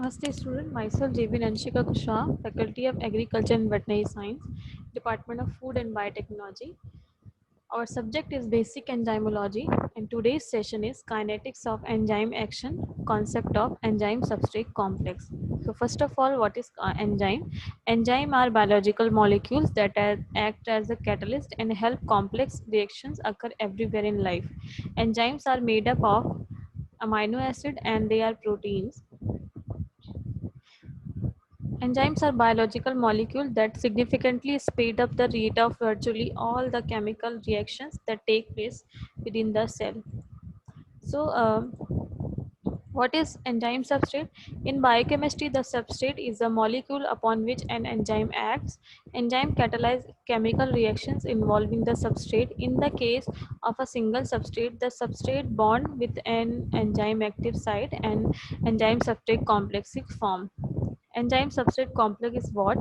Namaste student, myself JB Nanshika Kushwaha, Faculty of Agriculture and Veterinary Science, Department of Food and Biotechnology. Our subject is basic enzymology and today's session is kinetics of enzyme action, concept of enzyme substrate complex. So first of all, what is enzyme? Enzyme are biological molecules that act as a catalyst and help complex reactions occur everywhere in life. Enzymes are made up of amino acid and they are proteins. Enzymes are biological molecules that significantly speed up the rate of virtually all the chemical reactions that take place within the cell. So, what is enzyme substrate? In biochemistry, the substrate is a molecule upon which an enzyme acts. Enzyme catalyze chemical reactions involving the substrate. In the case of a single substrate, the substrate bond with an enzyme active site and enzyme substrate complex is formed. Enzyme substrate complex is what?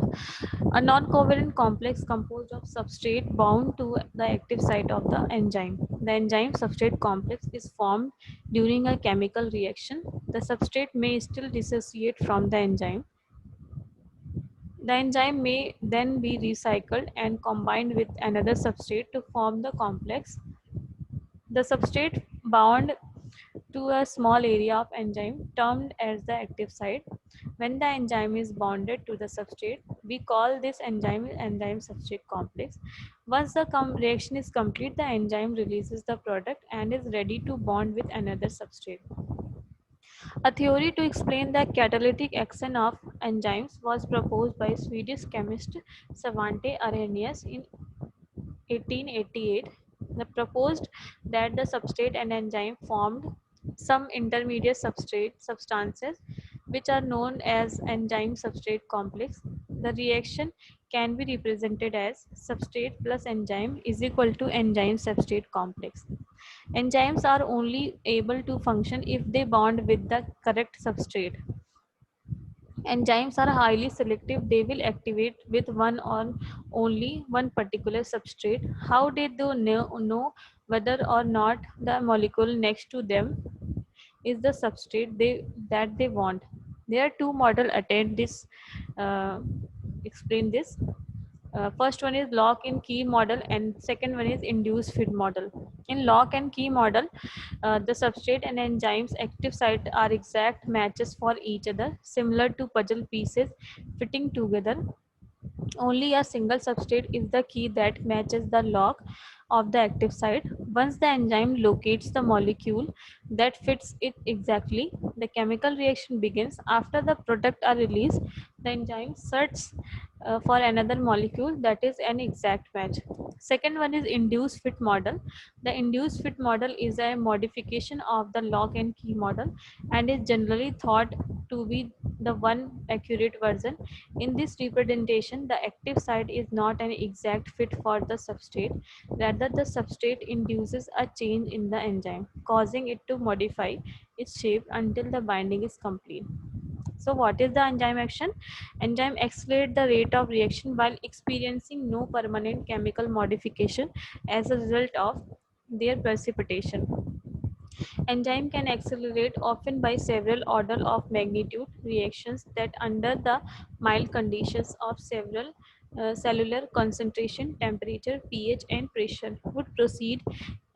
A non-covalent complex composed of substrate bound to the active site of the enzyme. The enzyme substrate complex is formed during a chemical reaction. The substrate may still dissociate from the enzyme. The enzyme may then be recycled and combined with another substrate to form the complex. The substrate bound to a small area of enzyme termed as the active site. When the enzyme is bonded to the substrate, we call this enzyme substrate complex. Once the reaction is complete, the enzyme releases the product and is ready to bond with another substrate. A theory to explain the catalytic action of enzymes was proposed by Swedish chemist Svante Arrhenius in 1888. They proposed that the substrate and enzyme formed some intermediate substrate substances which are known as enzyme substrate complex. The reaction can be represented as substrate plus enzyme is equal to enzyme substrate complex. Enzymes are only able to function if they bond with the correct substrate. Enzymes are highly selective. They will activate with one or only one particular substrate. How did they know whether or not the molecule next to them is the substrate that they want? There are two models attend this, uh, explain this. First one is lock and key model and second one is induced fit model. In lock and key model, the substrate and enzymes active site are exact matches for each other, similar to puzzle pieces fitting together. Only a single substrate is the key that matches the lock of the active site. Once the enzyme locates the molecule that fits it exactly, the chemical reaction begins. After the product are released, the enzyme searches for another molecule that is an exact match. Second one is induced fit model. The induced fit model is a modification of the lock and key model and is generally thought to be the one accurate version. In this representation, the active site is not an exact fit for the substrate. Rather, the substrate induces a change in the enzyme, causing it to modify its shape until the binding is complete. So what is the enzyme action? Enzyme accelerate the rate of reaction while experiencing no permanent chemical modification as a result of their precipitation. Enzyme can accelerate often by several order of magnitude reactions that under the mild conditions of several cellular concentration, temperature, pH and pressure would proceed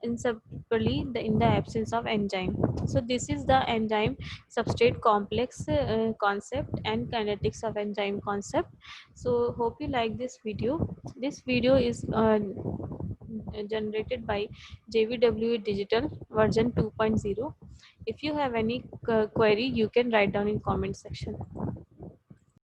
inseparably in the absence of enzyme. So this is the enzyme substrate complex concept and kinetics of enzyme concept. So hope you like this video. This video is generated by JVW Digital version 2.0. If you have any query, you can write down in comment section.